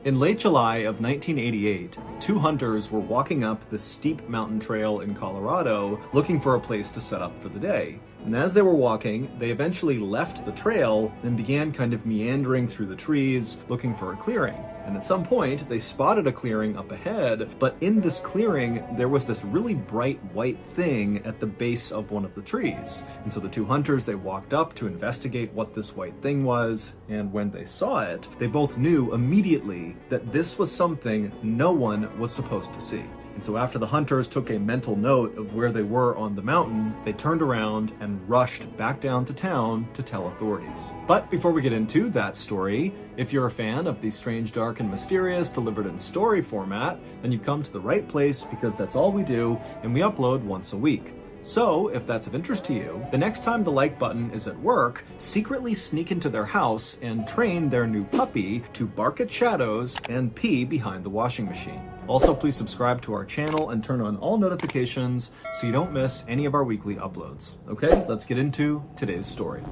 In late July of 1988, two hunters were walking up the steep mountain trail in Colorado looking for a place to set up for the day. And as they were walking, they eventually left the trail and began kind of meandering through the trees looking for a clearing. And at some point, they spotted a clearing up ahead, but in this clearing, there was this really bright white thing at the base of one of the trees. And so the two hunters, they walked up to investigate what this white thing was, and when they saw it, they both knew immediately that this was something no one was supposed to see. And so after the hunters took a mental note of where they were on the mountain, they turned around and rushed back down to town to tell authorities. But before we get into that story, if you're a fan of the strange, dark, and mysterious delivered in story format, then you've come to the right place because that's all we do, and we upload once a week. So, if that's of interest to you, the next time the like button is at work, secretly sneak into their house and train their new puppy to bark at shadows and pee behind the washing machine. Also, please subscribe to our channel and turn on all notifications so you don't miss any of our weekly uploads. Okay, let's get into today's story.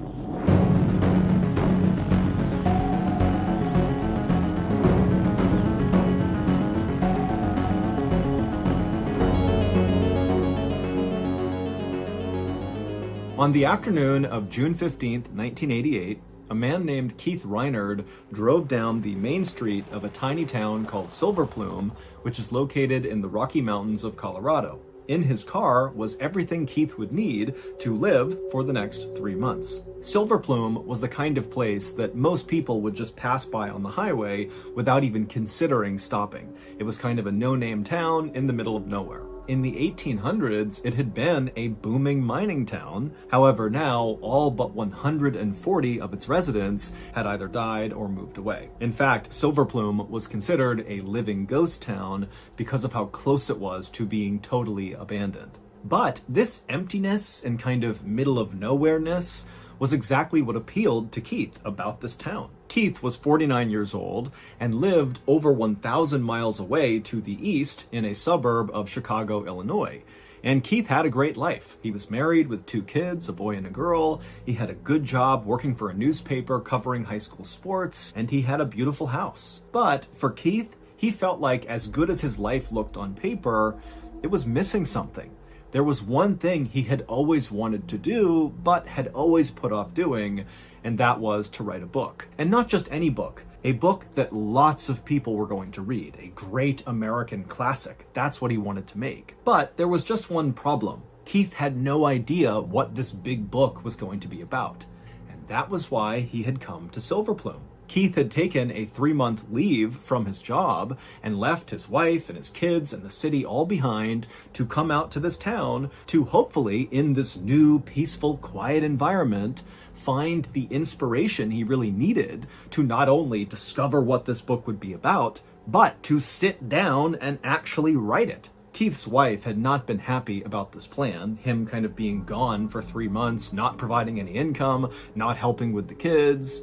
On the afternoon of June 15th, 1988, a man named Keith Reinard drove down the main street of a tiny town called Silver Plume, which is located in the Rocky Mountains of Colorado. In his car was everything Keith would need to live for the next 3 months. Silver Plume was the kind of place that most people would just pass by on the highway without even considering stopping. It was kind of a no-name town in the middle of nowhere. In the 1800s, it had been a booming mining town. However, now all but 140 of its residents had either died or moved away. In fact, Silver Plume was considered a living ghost town because of how close it was to being totally abandoned. But this emptiness and kind of middle of nowhere-ness was exactly what appealed to Keith about this town. Keith was 49 years old and lived over 1,000 miles away to the east in a suburb of Chicago, Illinois. And Keith had a great life. He was married with 2 kids, a boy and a girl. He had a good job working for a newspaper covering high school sports, and he had a beautiful house. But for Keith, he felt like as good as his life looked on paper, it was missing something. There was one thing he had always wanted to do, but had always put off doing, and that was to write a book. And not just any book, a book that lots of people were going to read, a great American classic. That's what he wanted to make. But there was just one problem. Keith had no idea what this big book was going to be about. And that was why he had come to Silver Plume. Keith had taken a 3-month leave from his job and left his wife and his kids and the city all behind to come out to this town to hopefully, in this new, peaceful, quiet environment, find the inspiration he really needed to not only discover what this book would be about, but to sit down and actually write it. Keith's wife had not been happy about this plan, him kind of being gone for 3 months, not providing any income, not helping with the kids.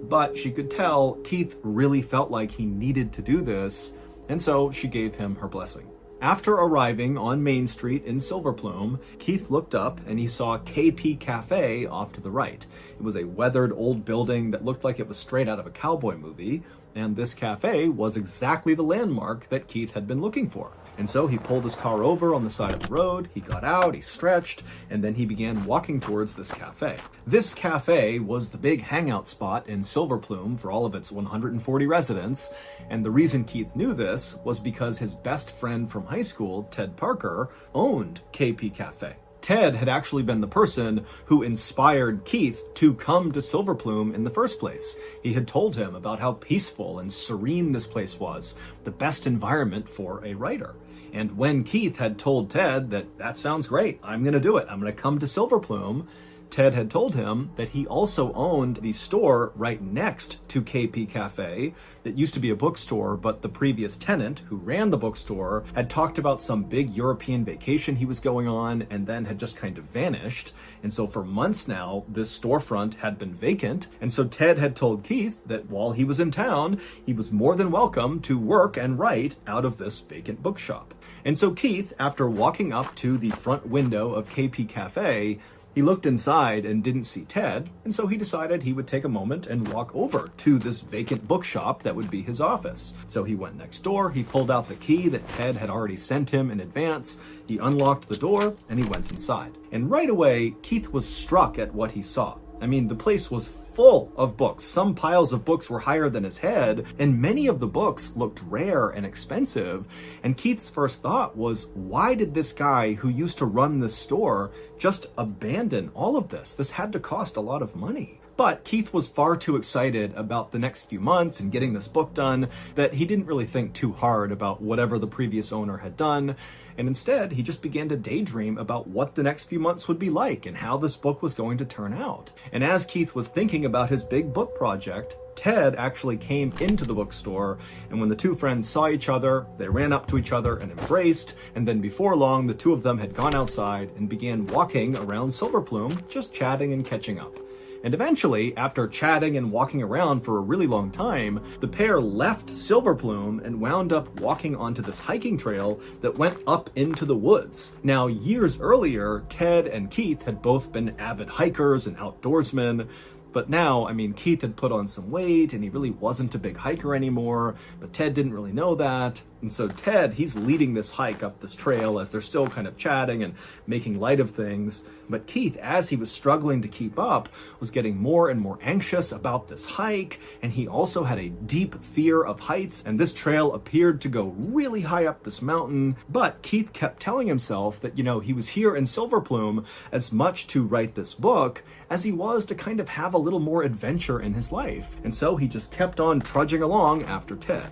But she could tell Keith really felt like he needed to do this, and so she gave him her blessing. After arriving on Main Street in Silver Plume, Keith looked up and he saw KP Cafe off to the right. It was a weathered old building that looked like it was straight out of a cowboy movie, and this cafe was exactly the landmark that Keith had been looking for. And so he pulled his car over on the side of the road, he got out, he stretched, and then he began walking towards this cafe. This cafe was the big hangout spot in Silver Plume for all of its 140 residents, and the reason Keith knew this was because his best friend from high school, Ted Parker, owned KP Cafe. Ted had actually been the person who inspired Keith to come to Silver Plume in the first place. He had told him about how peaceful and serene this place was, the best environment for a writer. And when Keith had told Ted that sounds great, I'm going to do it, I'm going to come to Silver Plume, Ted had told him that he also owned the store right next to KP Cafe that used to be a bookstore, but the previous tenant who ran the bookstore had talked about some big European vacation he was going on and then had just kind of vanished. And so for months now, this storefront had been vacant. And so Ted had told Keith that while he was in town, he was more than welcome to work and write out of this vacant bookshop. And so Keith, after walking up to the front window of KP Cafe, He looked inside and didn't see Ted, and so he decided he would take a moment and walk over to this vacant bookshop that would be his office. So he went next door, he pulled out the key that Ted had already sent him in advance, he unlocked the door, and he went inside. And right away, Keith was struck at what he saw. I mean, the place was full of books. Some piles of books were higher than his head, and many of the books looked rare and expensive. And Keith's first thought was, why did this guy who used to run this store just abandon all of this? This had to cost a lot of money. But Keith was far too excited about the next few months and getting this book done that he didn't really think too hard about whatever the previous owner had done. And instead, he just began to daydream about what the next few months would be like and how this book was going to turn out. And as Keith was thinking about his big book project, Ted actually came into the bookstore, and when the two friends saw each other, they ran up to each other and embraced, and then before long, the two of them had gone outside and began walking around Silverplume, just chatting and catching up. And eventually, after chatting and walking around for a really long time, the pair left Silverplume and wound up walking onto this hiking trail that went up into the woods. Now, years earlier, Ted and Keith had both been avid hikers and outdoorsmen, but now, I mean, Keith had put on some weight and he really wasn't a big hiker anymore, but Ted didn't really know that. And so Ted, he's leading this hike up this trail as they're still kind of chatting and making light of things. But Keith, as he was struggling to keep up, was getting more and more anxious about this hike. And he also had a deep fear of heights. And this trail appeared to go really high up this mountain. But Keith kept telling himself that, he was here in Silverplume as much to write this book as he was to kind of have a little more adventure in his life. And so he just kept on trudging along after Ted.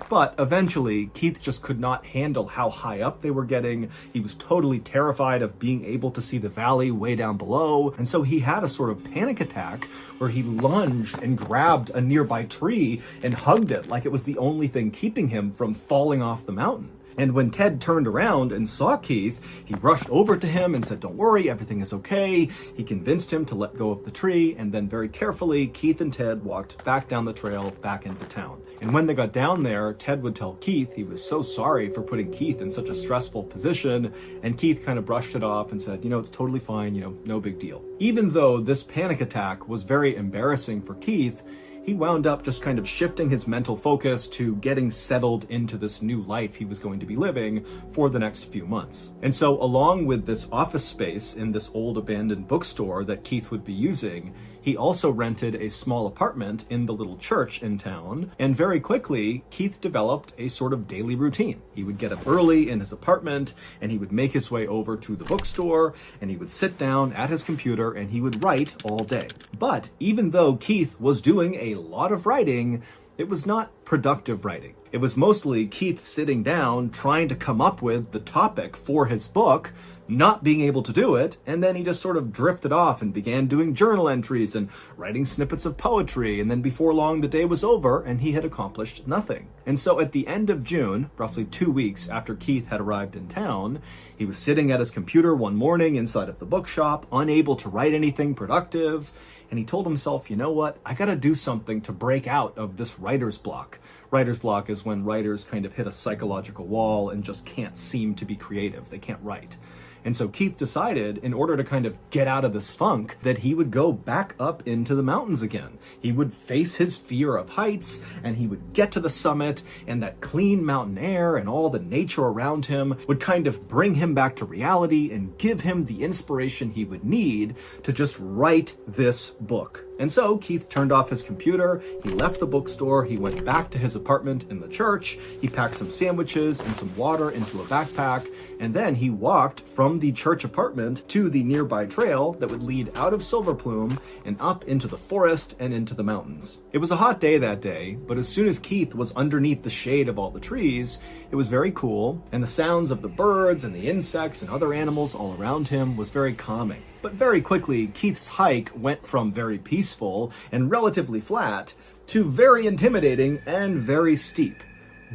But eventually, Keith just could not handle how high up they were getting. He was totally terrified of being able to see the valley way down below. And so he had a sort of panic attack where he lunged and grabbed a nearby tree and hugged it like it was the only thing keeping him from falling off the mountain. And when Ted turned around and saw Keith, he rushed over to him and said, "Don't worry, everything is okay." He convinced him to let go of the tree, and then very carefully, Keith and Ted walked back down the trail back into town. And when they got down there, Ted would tell Keith he was so sorry for putting Keith in such a stressful position, and Keith kind of brushed it off and said, "It's totally fine, no big deal." Even though this panic attack was very embarrassing for Keith, he wound up just kind of shifting his mental focus to getting settled into this new life he was going to be living for the next few months. And so along with this office space in this old abandoned bookstore that Keith would be using, he also rented a small apartment in the little church in town, and very quickly, Keith developed a sort of daily routine. He would get up early in his apartment, and he would make his way over to the bookstore, and he would sit down at his computer, and he would write all day. But even though Keith was doing a lot of writing, it was not productive writing. It was mostly Keith sitting down, trying to come up with the topic for his book, not being able to do it, and then he just sort of drifted off and began doing journal entries and writing snippets of poetry, and then before long the day was over and he had accomplished nothing. And so at the end of June, roughly 2 weeks after Keith had arrived in town, he was sitting at his computer one morning inside of the bookshop, unable to write anything productive, and he told himself, "You know what, I gotta do something to break out of this writer's block." Writer's block is when writers kind of hit a psychological wall and just can't seem to be creative. They can't write. And so Keith decided, in order to kind of get out of this funk, that he would go back up into the mountains again. He would face his fear of heights, and he would get to the summit, and that clean mountain air and all the nature around him would kind of bring him back to reality and give him the inspiration he would need to just write this book. And so Keith turned off his computer, he left the bookstore, he went back to his apartment in the church, he packed some sandwiches and some water into a backpack, and then he walked from the church apartment to the nearby trail that would lead out of Silverplume and up into the forest and into the mountains. It was a hot day that day, but as soon as Keith was underneath the shade of all the trees, it was very cool, and the sounds of the birds and the insects and other animals all around him was very calming. But very quickly, Keith's hike went from very peaceful and relatively flat to very intimidating and very steep.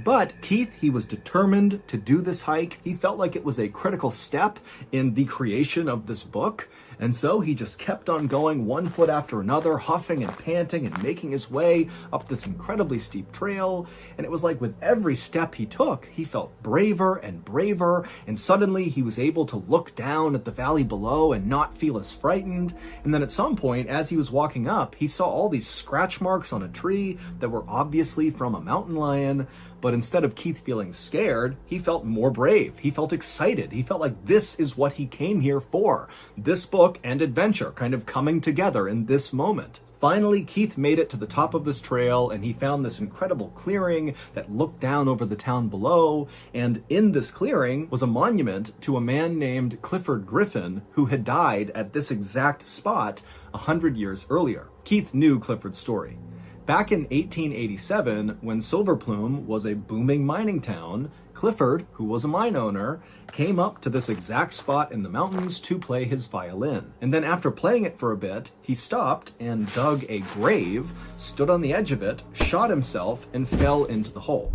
But Keith, he was determined to do this hike. He felt like it was a critical step in the creation of this book. And so he just kept on going, one foot after another, huffing and panting and making his way up this incredibly steep trail. And it was like with every step he took, he felt braver and braver, and suddenly he was able to look down at the valley below and not feel as frightened. And then at some point, as he was walking up, he saw all these scratch marks on a tree that were obviously from a mountain lion. But instead of Keith feeling scared, he felt more brave. He felt excited. He felt like this is what he came here for. This book and adventure kind of coming together in this moment. Finally, Keith made it to the top of this trail, and he found this incredible clearing that looked down over the town below. And in this clearing was a monument to a man named Clifford Griffin, who had died at this exact spot 100 years earlier. Keith knew Clifford's story. Back in 1887, when Silver Plume was a booming mining town, Clifford, who was a mine owner, came up to this exact spot in the mountains to play his violin. And then after playing it for a bit, he stopped and dug a grave, stood on the edge of it, shot himself, and fell into the hole.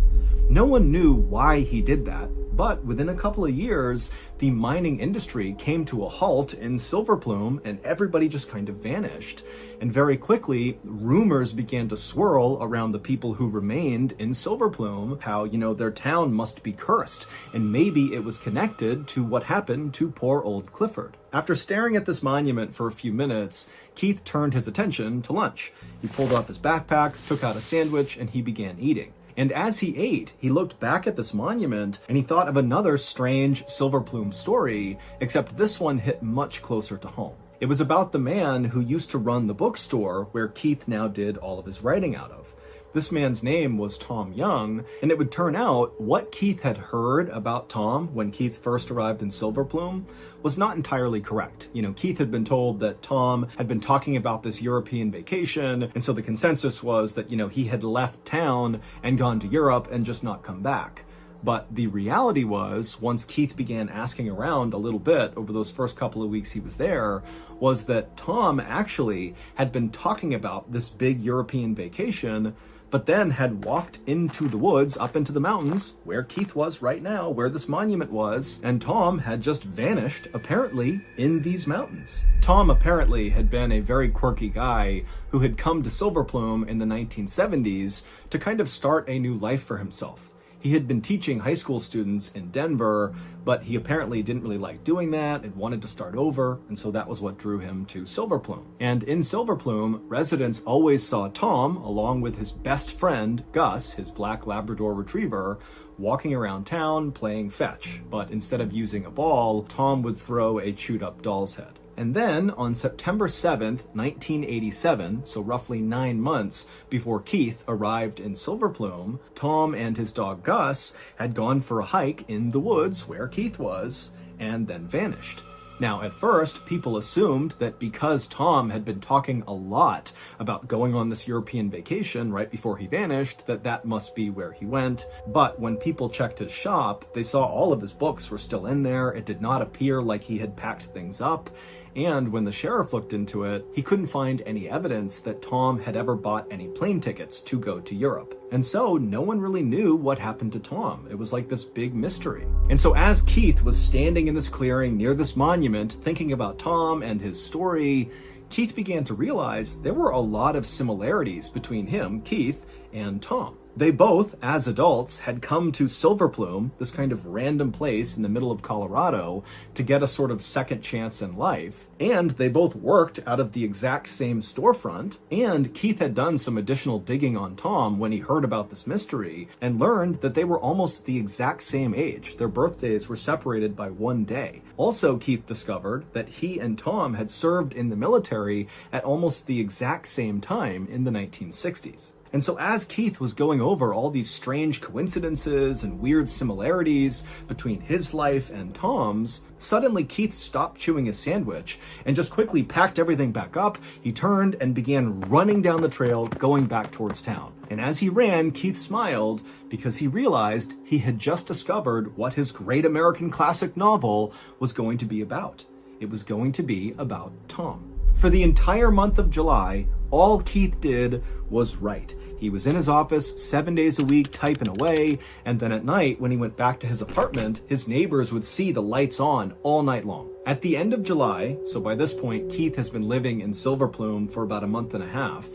No one knew why he did that, but within a couple of years, the mining industry came to a halt in Silver Plume, and everybody just kind of vanished. And very quickly, rumors began to swirl around the people who remained in Silver Plume, how, their town must be cursed, and maybe it was connected to what happened to poor old Clifford. After staring at this monument for a few minutes, Keith turned his attention to lunch. He pulled off his backpack, took out a sandwich, and he began eating. And as he ate, he looked back at this monument and he thought of another strange Silver Plume story, except this one hit much closer to home. It was about the man who used to run the bookstore where Keith now did all of his writing out of. This man's name was Tom Young, and it would turn out what Keith had heard about Tom when Keith first arrived in Silver Plume was not entirely correct. Keith had been told that Tom had been talking about this European vacation, and so the consensus was that, he had left town and gone to Europe and just not come back. But the reality was, once Keith began asking around a little bit over those first couple of weeks he was there, was that Tom actually had been talking about this big European vacation, but then had walked into the woods, up into the mountains, where Keith was right now, where this monument was, and Tom had just vanished, apparently, in these mountains. Tom apparently had been a very quirky guy who had come to Silver Plume in the 1970s to kind of start a new life for himself. He had been teaching high school students in Denver, but he apparently didn't really like doing that and wanted to start over, and so that was what drew him to Silver Plume. And in Silver Plume, residents always saw Tom, along with his best friend, Gus, his black Labrador retriever, walking around town playing fetch. But instead of using a ball, Tom would throw a chewed-up doll's head. And then on September 7th, 1987, so roughly 9 months before Keith arrived in Silver Plume, Tom and his dog Gus had gone for a hike in the woods where Keith was, and then vanished. Now, at first, people assumed that because Tom had been talking a lot about going on this European vacation right before he vanished, that must be where he went. But when people checked his shop, they saw all of his books were still in there. It did not appear like he had packed things up. And when the sheriff looked into it, he couldn't find any evidence that Tom had ever bought any plane tickets to go to Europe. And so no one really knew what happened to Tom. It was like this big mystery. And so as Keith was standing in this clearing near this monument, thinking about Tom and his story, Keith began to realize there were a lot of similarities between him, Keith, and Tom. They both, as adults, had come to Silver Plume, this kind of random place in the middle of Colorado, to get a sort of second chance in life. And they both worked out of the exact same storefront. And Keith had done some additional digging on Tom when he heard about this mystery and learned that they were almost the exact same age. Their birthdays were separated by 1 day. Also, Keith discovered that he and Tom had served in the military at almost the exact same time in the 1960s. And so as Keith was going over all these strange coincidences and weird similarities between his life and Tom's, suddenly Keith stopped chewing his sandwich and just quickly packed everything back up. He turned and began running down the trail, going back towards town. And as he ran, Keith smiled because he realized he had just discovered what his great American classic novel was going to be about. It was going to be about Tom. For the entire month of July, all Keith did was write. He was in his office 7 days a week typing away, and then at night when he went back to his apartment, his neighbors would see the lights on all night long. At the end of July, so by this point, Keith has been living in Silver Plume for about a month and a half,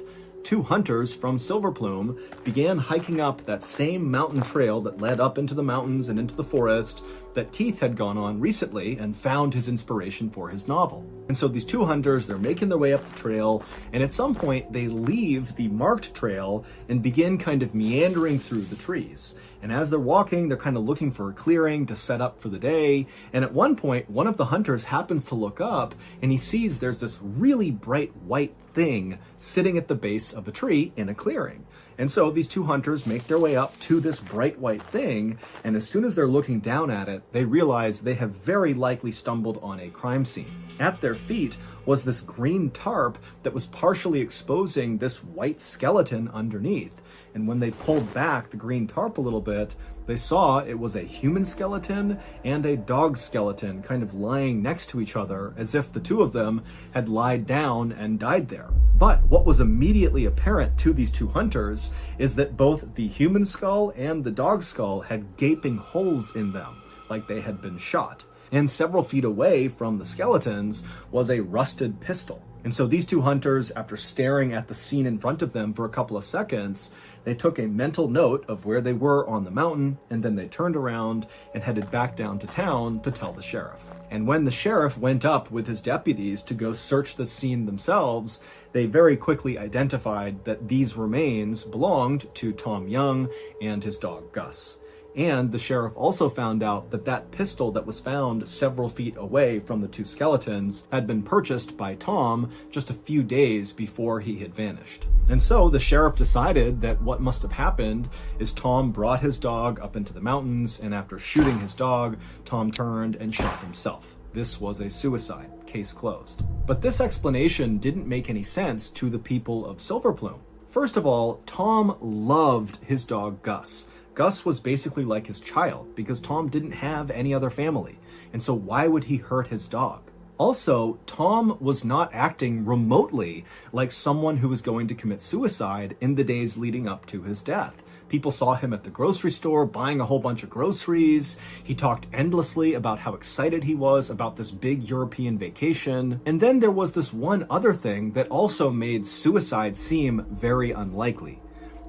2 hunters from Silver Plume began hiking up that same mountain trail that led up into the mountains and into the forest that Keith had gone on recently and found his inspiration for his novel. And so these 2 hunters, they're making their way up the trail, and at some point they leave the marked trail and begin kind of meandering through the trees. And as they're walking, they're kind of looking for a clearing to set up for the day. And at one point, one of the hunters happens to look up and he sees there's this really bright white thing sitting at the base of a tree in a clearing. And so these 2 hunters make their way up to this bright white thing, and as soon as they're looking down at it, they realize they have very likely stumbled on a crime scene. At their feet was this green tarp that was partially exposing this white skeleton underneath. And when they pulled back the green tarp a little bit, they saw it was a human skeleton and a dog skeleton kind of lying next to each other as if the 2 of them had lied down and died there. But what was immediately apparent to these 2 hunters is that both the human skull and the dog skull had gaping holes in them, like they had been shot. And several feet away from the skeletons was a rusted pistol. And so these 2 hunters, after staring at the scene in front of them for a couple of seconds, they took a mental note of where they were on the mountain, and then they turned around and headed back down to town to tell the sheriff. And when the sheriff went up with his deputies to go search the scene themselves, they very quickly identified that these remains belonged to Tom Young and his dog Gus. And the sheriff also found out that that pistol that was found several feet away from the 2 skeletons had been purchased by Tom just a few days before he had vanished. And so the sheriff decided that what must have happened is Tom brought his dog up into the mountains, and after shooting his dog, Tom turned and shot himself. This was a suicide. Case closed. But this explanation didn't make any sense to the people of Silver Plume. First of all, Tom loved his dog Gus. Gus was basically like his child because Tom didn't have any other family, and so why would he hurt his dog? Also, Tom was not acting remotely like someone who was going to commit suicide in the days leading up to his death. People saw him at the grocery store buying a whole bunch of groceries. He talked endlessly about how excited he was about this big European vacation. And then there was this one other thing that also made suicide seem very unlikely.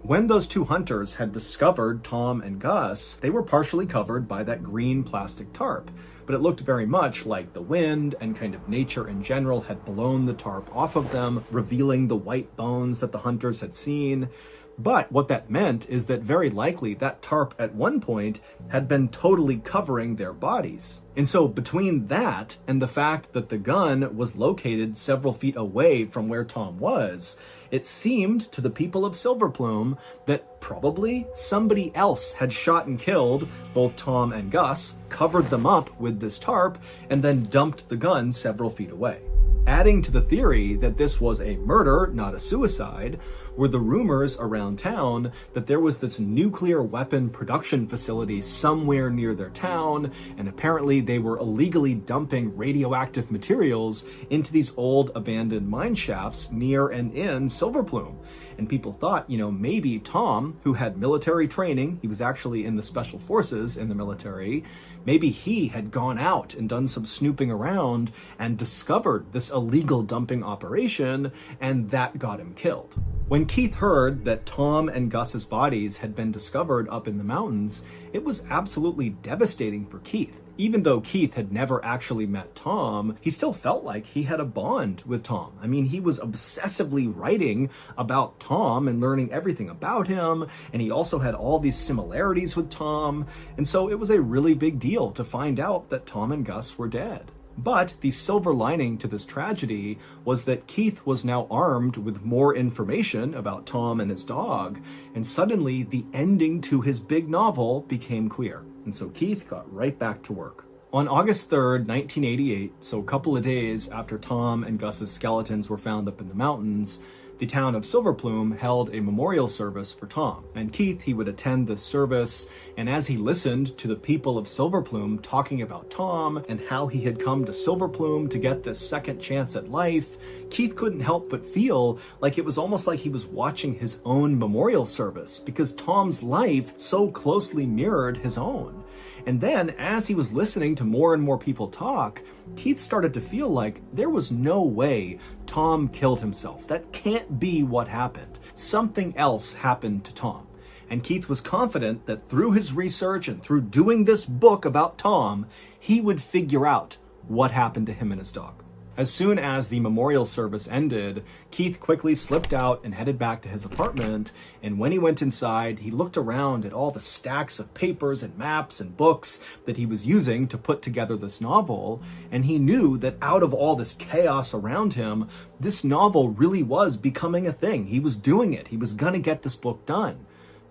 When those 2 hunters had discovered Tom and Gus, they were partially covered by that green plastic tarp, but it looked very much like the wind and kind of nature in general had blown the tarp off of them, revealing the white bones that the hunters had seen. But what that meant is that very likely that tarp at one point had been totally covering their bodies. And so between that and the fact that the gun was located several feet away from where Tom was, it seemed to the people of Silver Plume that probably somebody else had shot and killed both Tom and Gus, covered them up with this tarp, and then dumped the gun several feet away. Adding to the theory that this was a murder, not a suicide, were the rumors around town that there was this nuclear weapon production facility somewhere near their town, and apparently they were illegally dumping radioactive materials into these old abandoned mine shafts near and in Silver Plume. And people thought, maybe Tom, who had military training, he was actually in the special forces in the military, maybe he had gone out and done some snooping around and discovered this illegal dumping operation, and that got him killed. When Keith heard that Tom and Gus's bodies had been discovered up in the mountains, it was absolutely devastating for Keith. Even though Keith had never actually met Tom, he still felt like he had a bond with Tom. I mean, he was obsessively writing about Tom and learning everything about him, and he also had all these similarities with Tom, and so it was a really big deal to find out that Tom and Gus were dead. But the silver lining to this tragedy was that Keith was now armed with more information about Tom and his dog, and suddenly the ending to his big novel became clear. And so Keith got right back to work. On August 3rd, 1988, so a couple of days after Tom and Gus's skeletons were found up in the mountains, the town of Silver Plume held a memorial service for Tom. And Keith, he would attend this service, and as he listened to the people of Silver Plume talking about Tom and how he had come to Silver Plume to get this second chance at life, Keith couldn't help but feel like it was almost like he was watching his own memorial service, because Tom's life so closely mirrored his own. And then, as he was listening to more and more people talk, Keith started to feel like there was no way Tom killed himself. That can't be what happened. Something else happened to Tom. And Keith was confident that through his research and through doing this book about Tom, he would figure out what happened to him and his dog. As soon as the memorial service ended, Keith quickly slipped out and headed back to his apartment. And when he went inside, he looked around at all the stacks of papers and maps and books that he was using to put together this novel. And he knew that out of all this chaos around him, this novel really was becoming a thing. He was doing it. He was going to get this book done.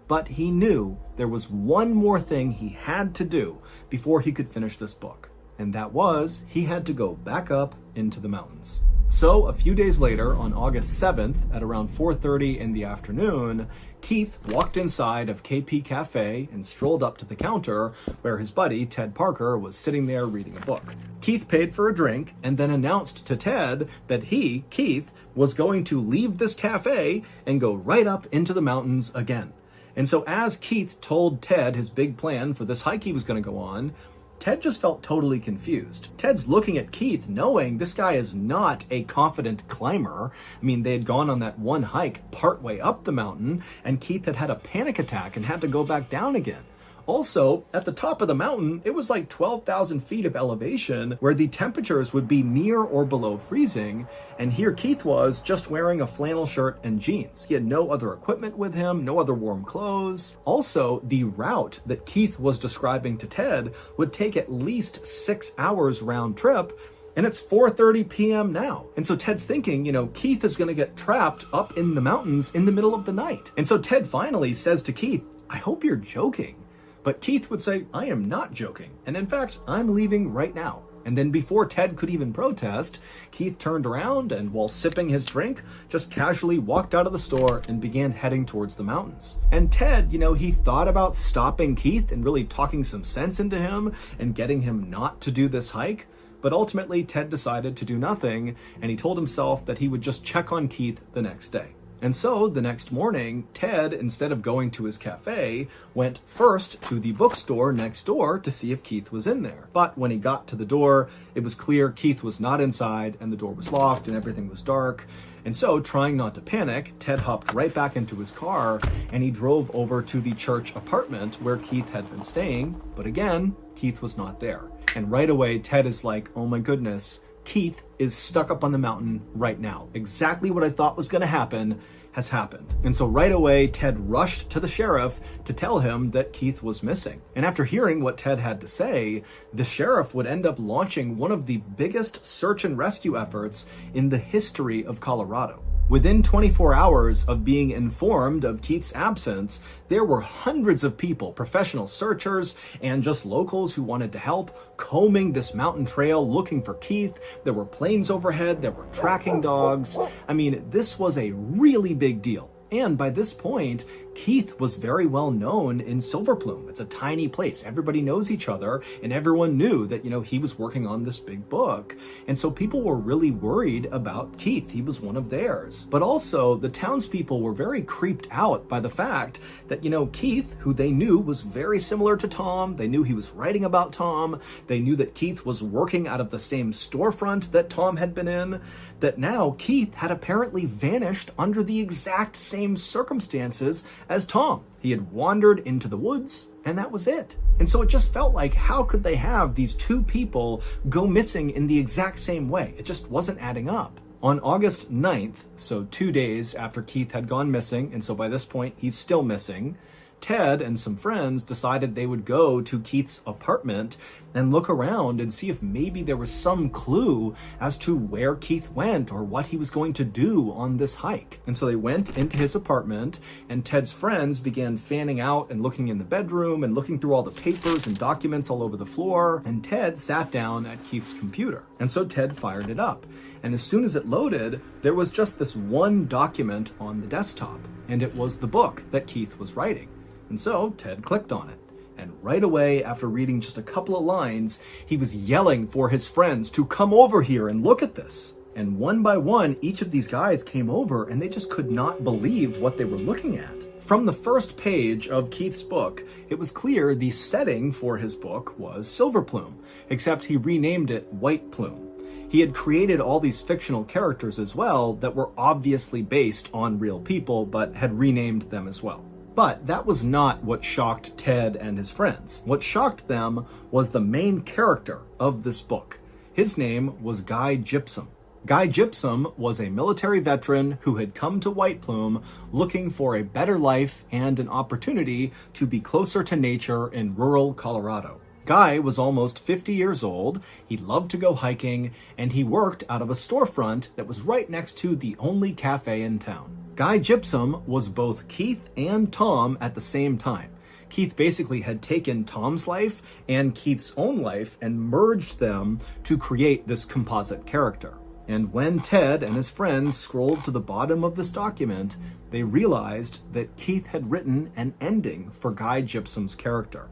But he knew there was one more thing he had to do before he could finish this book. And that was, he had to go back up into the mountains. So a few days later, on August 7th, at around 4:30 in the afternoon, Keith walked inside of KP Cafe and strolled up to the counter where his buddy, Ted Parker, was sitting there reading a book. Keith paid for a drink and then announced to Ted that he, Keith, was going to leave this cafe and go right up into the mountains again. And so as Keith told Ted his big plan for this hike he was going to go on, Ted just felt totally confused. Ted's looking at Keith knowing this guy is not a confident climber. I mean, they had gone on that one hike partway up the mountain, and Keith had had a panic attack and had to go back down again. Also, at the top of the mountain, it was like 12,000 feet of elevation where the temperatures would be near or below freezing. And here Keith was just wearing a flannel shirt and jeans. He had no other equipment with him, no other warm clothes. Also, the route that Keith was describing to Ted would take at least 6 hours round trip. And it's 4:30 p.m. now. And so Ted's thinking, Keith is going to get trapped up in the mountains in the middle of the night. And so Ted finally says to Keith, "I hope you're joking." But Keith would say, "I am not joking. And in fact, I'm leaving right now." And then before Ted could even protest, Keith turned around and while sipping his drink, just casually walked out of the store and began heading towards the mountains. And Ted, he thought about stopping Keith and really talking some sense into him and getting him not to do this hike. But ultimately, Ted decided to do nothing, and he told himself that he would just check on Keith the next day. And so the next morning, Ted, instead of going to his cafe, went first to the bookstore next door to see if Keith was in there. But when he got to the door, it was clear Keith was not inside and the door was locked and everything was dark. And so, trying not to panic, Ted hopped right back into his car and he drove over to the church apartment where Keith had been staying. But again, Keith was not there. And right away, Ted is like, "Oh my goodness, Keith is stuck up on the mountain right now. Exactly what I thought was going to happen has happened." And so right away, Ted rushed to the sheriff to tell him that Keith was missing. And after hearing what Ted had to say, the sheriff would end up launching one of the biggest search and rescue efforts in the history of Colorado. Within 24 hours of being informed of Keith's absence, there were hundreds of people, professional searchers and just locals who wanted to help, combing this mountain trail looking for Keith. There were planes overhead, there were tracking dogs. I mean, this was a really big deal. And by this point, Keith was very well known in Silver Plume. It's a tiny place. Everybody knows each other, and everyone knew that, he was working on this big book. And so people were really worried about Keith. He was one of theirs. But also, the townspeople were very creeped out by the fact that, Keith, who they knew was very similar to Tom, they knew he was writing about Tom, they knew that Keith was working out of the same storefront that Tom had been in, that now Keith had apparently vanished under the exact same circumstances as Tom. He had wandered into the woods, and that was it. And so it just felt like, how could they have these two people go missing in the exact same way? It just wasn't adding up. On August 9th, so 2 days after Keith had gone missing, and so by this point he's still missing, Ted and some friends decided they would go to Keith's apartment and look around and see if maybe there was some clue as to where Keith went or what he was going to do on this hike. And so they went into his apartment, and Ted's friends began fanning out and looking in the bedroom and looking through all the papers and documents all over the floor, and Ted sat down at Keith's computer. And so Ted fired it up. And as soon as it loaded, there was just this one document on the desktop, and it was the book that Keith was writing. And so Ted clicked on it. And right away, after reading just a couple of lines, he was yelling for his friends to come over here and look at this. And one by one, each of these guys came over and they just could not believe what they were looking at. From the first page of Keith's book, it was clear the setting for his book was Silverplume, except he renamed it White Plume. He had created all these fictional characters as well that were obviously based on real people, but had renamed them as well. But that was not what shocked Ted and his friends. What shocked them was the main character of this book. His name was Guy Gypsum. Guy Gypsum was a military veteran who had come to White Plume looking for a better life and an opportunity to be closer to nature in rural Colorado. Guy was almost 50 years old, he loved to go hiking, and he worked out of a storefront that was right next to the only cafe in town. Guy Gypsum was both Keith and Tom at the same time. Keith basically had taken Tom's life and Keith's own life and merged them to create this composite character. And when Ted and his friends scrolled to the bottom of this document, they realized that Keith had written an ending for Guy Gypsum's character.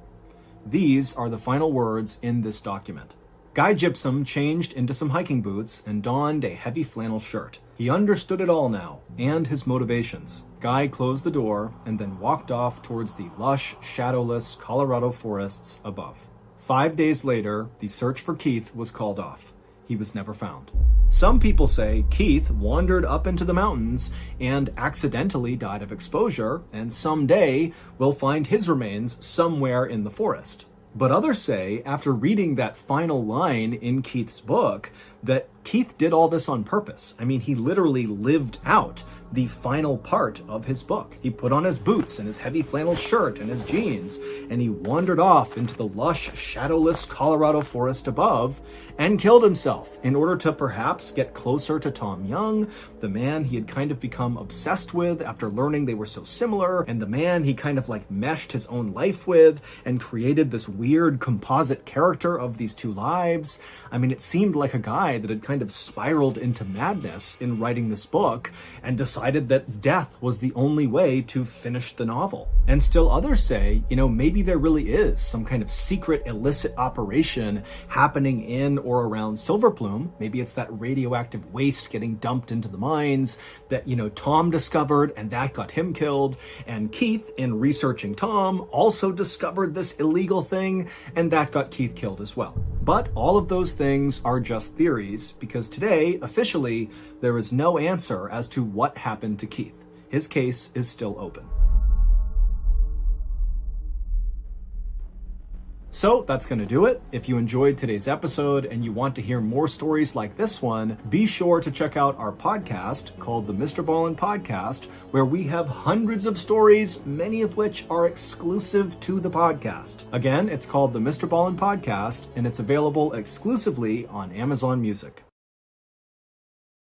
These are the final words in this document. Guy Gypsum changed into some hiking boots and donned a heavy flannel shirt. He understood it all now, and his motivations. Guy closed the door and then walked off towards the lush, shadowless Colorado forests above. 5 days later, the search for Keith was called off. He was never found. Some people say Keith wandered up into the mountains and accidentally died of exposure, and someday we'll find his remains somewhere in the forest. But others say, after reading that final line in Keith's book, that Keith did all this on purpose. I mean, he literally lived out the final part of his book. He put on his boots and his heavy flannel shirt and his jeans, and he wandered off into the lush, shadowless Colorado forest above and killed himself in order to perhaps get closer to Tom Young, the man he had kind of become obsessed with after learning they were so similar, and the man he kind of like meshed his own life with and created this weird composite character of these two lives. I mean, it seemed like a guy that had kind of spiraled into madness in writing this book and decided that death was the only way to finish the novel. And still others say, maybe there really is some kind of secret illicit operation happening in or around Silverplume. Maybe it's that radioactive waste getting dumped into the mines that, Tom discovered and that got him killed. And Keith, in researching Tom, also discovered this illegal thing and that got Keith killed as well. But all of those things are just theories because today, officially, there is no answer as to what happened to Keith. His case is still open. So that's going to do it. If you enjoyed today's episode and you want to hear more stories like this one, be sure to check out our podcast called the MrBallen Podcast, where we have hundreds of stories, many of which are exclusive to the podcast. Again, it's called the MrBallen Podcast, and it's available exclusively on Amazon Music.